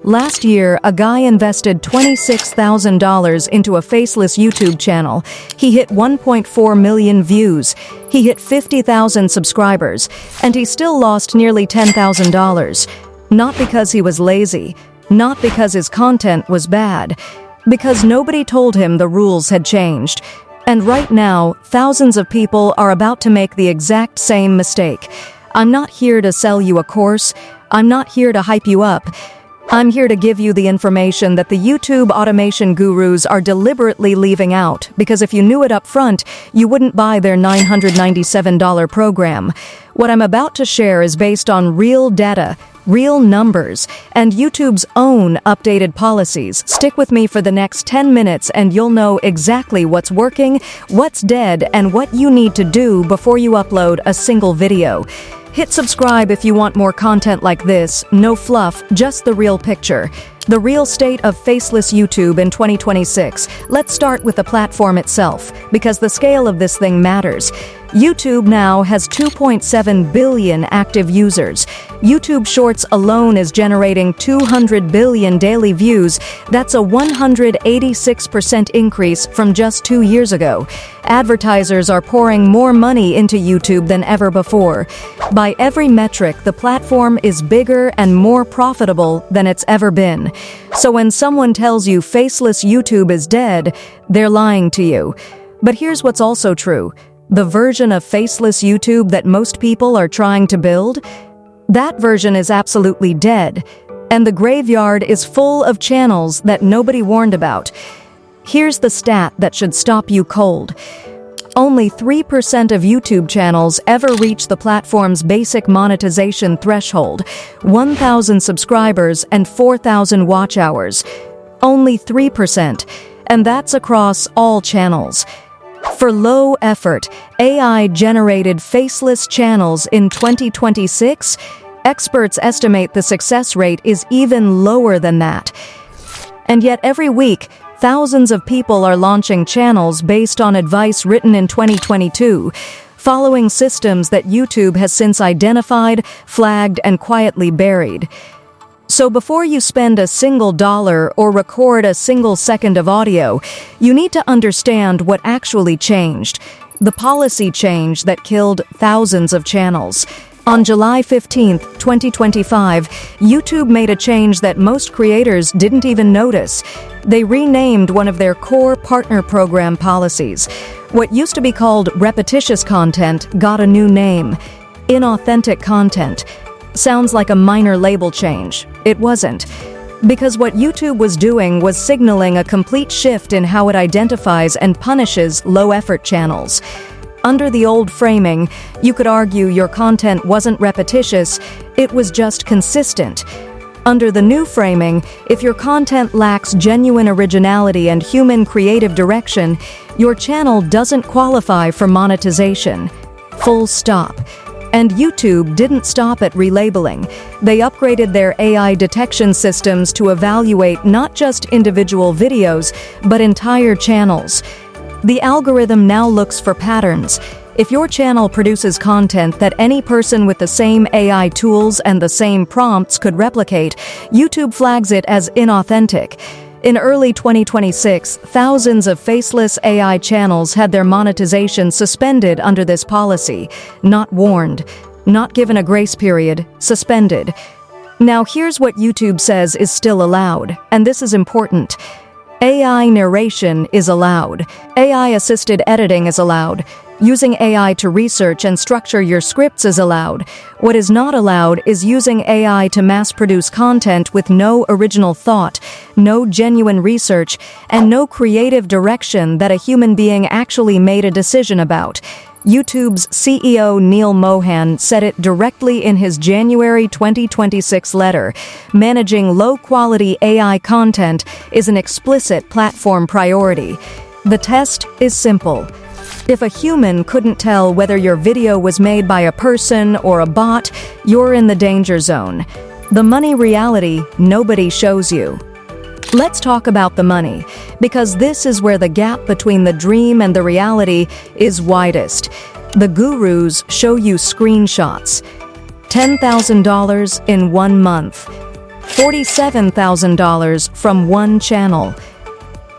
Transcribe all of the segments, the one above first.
Last year, a guy invested $26,000 into a faceless YouTube channel. He hit 1.4 million views. He hit 50,000 subscribers, and he still lost nearly $10,000. Not because he was lazy, not because his content was bad, because nobody told him the rules had changed. And right now, thousands of people are about to make the exact same mistake. I'm not here to sell you a course. I'm not here to hype you up. I'm here to give you the information that the YouTube automation gurus are deliberately leaving out, because if you knew it up front, you wouldn't buy their $997 program. What I'm about to share is based on real data, real numbers, and YouTube's own updated policies. Stick with me for the next 10 minutes and you'll know exactly what's working, what's dead, and what you need to do before you upload a single video. Hit subscribe if you want more content like this. No fluff, just the real picture. The real state of faceless YouTube in 2026. Let's start with the platform itself, because the scale of this thing matters. YouTube now has 2.7 billion active users. YouTube Shorts alone is generating 200 billion daily views. That's a 186% increase from just 2 years ago. Advertisers are pouring more money into YouTube than ever before. By every metric, the platform is bigger and more profitable than it's ever been. So when someone tells you faceless YouTube is dead, they're lying to you. But here's what's also true. The version of faceless YouTube that most people are trying to build, that version is absolutely dead, and the graveyard is full of channels that nobody warned about. Here's the stat that should stop you cold. Only 3% of YouTube channels ever reach the platform's basic monetization threshold, 1,000 subscribers and 4,000 watch hours. Only 3%, and that's across all channels. For low-effort, AI-generated faceless channels in 2026, experts estimate the success rate is even lower than that. And yet every week, thousands of people are launching channels based on advice written in 2022, following systems that YouTube has since identified, flagged, and quietly buried. So before you spend a single dollar or record a single second of audio, you need to understand what actually changed. The policy change that killed thousands of channels. On July 15, 2025, YouTube made a change that most creators didn't even notice. They renamed one of their core partner program policies. What used to be called repetitious content got a new name: inauthentic content. Sounds like a minor label change. It wasn't. Because what YouTube was doing was signaling a complete shift in how it identifies and punishes low-effort channels. Under the old framing, you could argue your content wasn't repetitious, it was just consistent. Under the new framing, if your content lacks genuine originality and human creative direction, your channel doesn't qualify for monetization. Full stop. And YouTube didn't stop at relabeling. They upgraded their AI detection systems to evaluate not just individual videos, but entire channels. The algorithm now looks for patterns. If your channel produces content that any person with the same AI tools and the same prompts could replicate, YouTube flags it as inauthentic. In early 2026, thousands of faceless AI channels had their monetization suspended under this policy. Not warned, not given a grace period, suspended. Now here's what YouTube says is still allowed, and this is important. AI narration is allowed. AI-assisted editing is allowed. Using AI to research and structure your scripts is allowed. What is not allowed is using AI to mass-produce content with no original thought, no genuine research, and no creative direction that a human being actually made a decision about. YouTube's CEO Neil Mohan said it directly in his January 2026 letter. Managing low-quality AI content is an explicit platform priority. The test is simple. If a human couldn't tell whether your video was made by a person or a bot, you're in the danger zone. The money reality nobody shows you. Let's talk about the money, because this is where the gap between the dream and the reality is widest. The gurus show you screenshots. $10,000 in 1 month. $47,000 from one channel.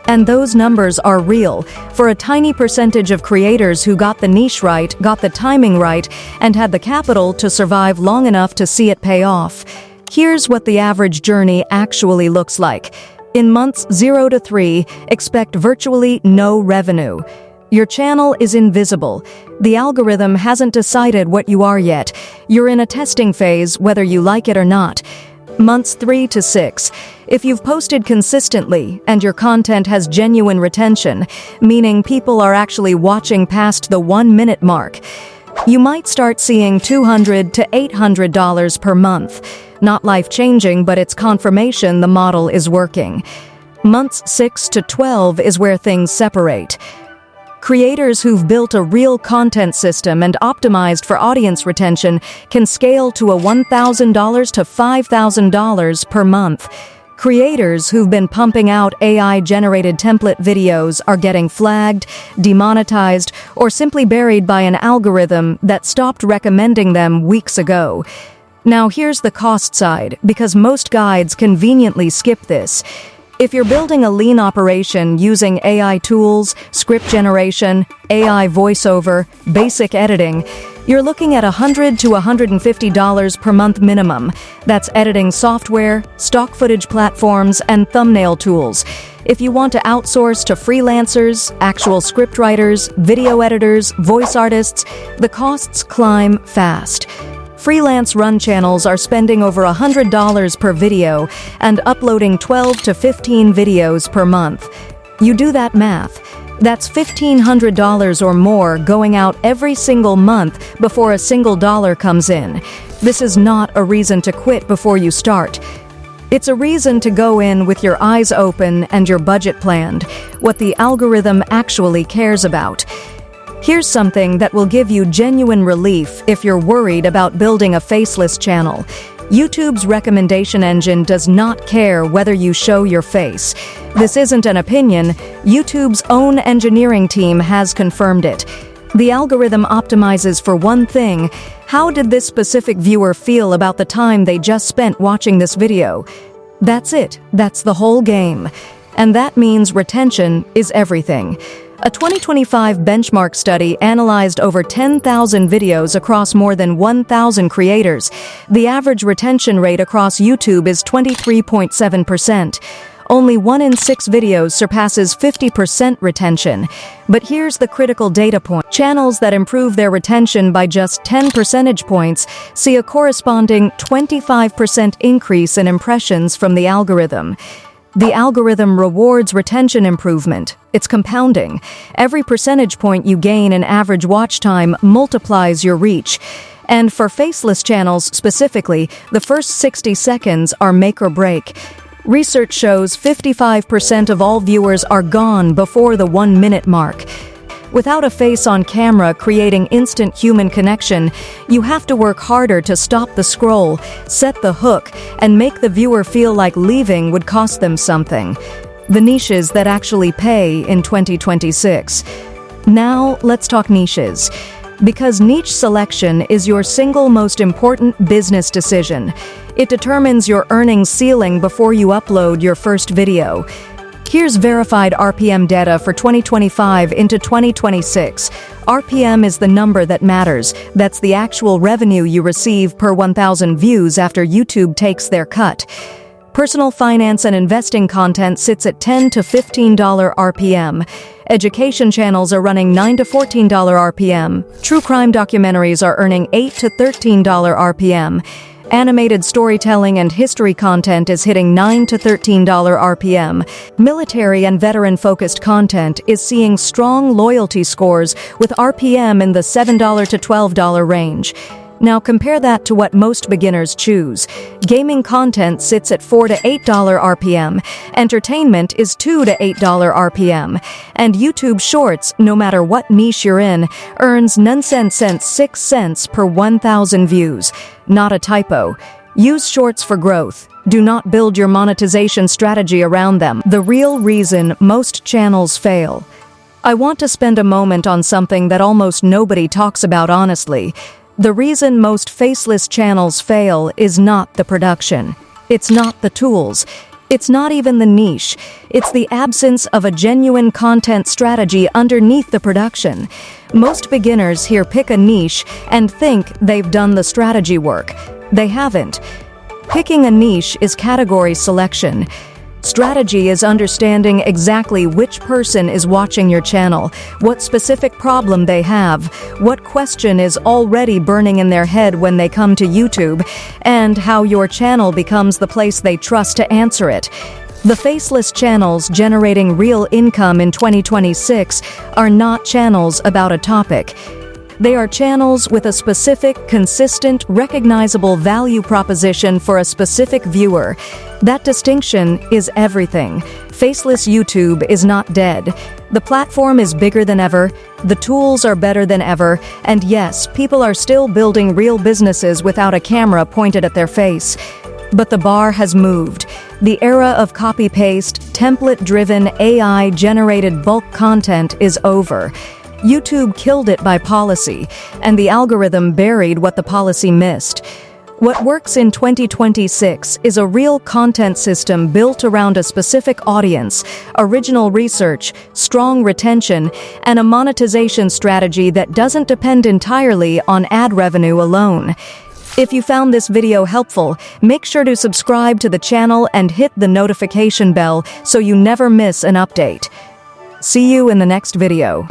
And those numbers are real. For a tiny percentage of creators who got the niche right, got the timing right, and had the capital to survive long enough to see it pay off. Here's what the average journey actually looks like. In months 0 to 3, expect virtually no revenue. Your channel is invisible. The algorithm hasn't decided what you are yet. You're in a testing phase, whether you like it or not. Months 3 to 6. If you've posted consistently and your content has genuine retention, meaning people are actually watching past the 1-minute mark, you might start seeing $200 to $800 per month. Not life-changing, but it's confirmation the model is working. Months 6 to 12 is where things separate. Creators who've built a real content system and optimized for audience retention can scale to a $1,000 to $5,000 per month. Creators who've been pumping out AI-generated template videos are getting flagged, demonetized, or simply buried by an algorithm that stopped recommending them weeks ago. Now here's the cost side, because most guides conveniently skip this. If you're building a lean operation using AI tools, script generation, AI voiceover, basic editing, you're looking at $100 to $150 per month minimum. That's editing software, stock footage platforms, and thumbnail tools. If you want to outsource to freelancers, actual scriptwriters, video editors, voice artists, the costs climb fast. Freelance run channels are spending over $100 per video and uploading 12 to 15 videos per month. You do that math. That's $1,500 or more going out every single month before a single dollar comes in. This is not a reason to quit before you start. It's a reason to go in with your eyes open and your budget planned, what the algorithm actually cares about. Here's something that will give you genuine relief if you're worried about building a faceless channel. YouTube's recommendation engine does not care whether you show your face. This isn't an opinion. YouTube's own engineering team has confirmed it. The algorithm optimizes for one thing: how did this specific viewer feel about the time they just spent watching this video? That's it. That's the whole game. And that means retention is everything. A 2025 benchmark study analyzed over 10,000 videos across more than 1,000 creators. The average retention rate across YouTube is 23.7%. Only 1 in 6 videos surpasses 50% retention. But here's the critical data point. Channels that improve their retention by just 10 percentage points see a corresponding 25% increase in impressions from the algorithm. The algorithm rewards retention improvement. It's compounding. Every percentage point you gain in average watch time multiplies your reach. And for faceless channels specifically, the first 60 seconds are make or break. Research shows 55% of all viewers are gone before the 1-minute mark. Without a face on camera creating instant human connection, you have to work harder to stop the scroll, set the hook, and make the viewer feel like leaving would cost them something. The niches that actually pay in 2026. Now, let's talk niches. Because niche selection is your single most important business decision. It determines your earnings ceiling before you upload your first video. Here's verified RPM data for 2025 into 2026. RPM is the number that matters. That's the actual revenue you receive per 1,000 views after YouTube takes their cut. Personal finance and investing content sits at $10 to $15 RPM. Education channels are running $9 to $14 RPM. True crime documentaries are earning $8 to $13 RPM. Animated storytelling and history content is hitting $9 to $13 RPM. Military and veteran-focused content is seeing strong loyalty scores with RPM in the $7 to $12 range. Now compare that to what most beginners choose. Gaming content sits at $4 to $8 RPM, entertainment is $2 to $8 RPM, and YouTube Shorts, no matter what niche you're in, earns 6 cents per 1,000 views. Not a typo. Use Shorts for growth. Do not build your monetization strategy around them. The real reason most channels fail. I want to spend a moment on something that almost nobody talks about honestly. The reason most faceless channels fail is not the production. It's not the tools. It's not even the niche. It's the absence of a genuine content strategy underneath the production. Most beginners here pick a niche and think they've done the strategy work. They haven't. Picking a niche is category selection. Strategy is understanding exactly which person is watching your channel, what specific problem they have, what question is already burning in their head when they come to YouTube, and how your channel becomes the place they trust to answer it. The faceless channels generating real income in 2026 are not channels about a topic. They are channels with a specific, consistent, recognizable value proposition for a specific viewer. That distinction is everything. Faceless YouTube is not dead. The platform is bigger than ever, the tools are better than ever, and yes, people are still building real businesses without a camera pointed at their face. But the bar has moved. The era of copy-paste, template-driven, AI-generated bulk content is over. YouTube killed it by policy, and the algorithm buried what the policy missed. What works in 2026 is a real content system built around a specific audience, original research, strong retention, and a monetization strategy that doesn't depend entirely on ad revenue alone. If you found this video helpful, make sure to subscribe to the channel and hit the notification bell so you never miss an update. See you in the next video.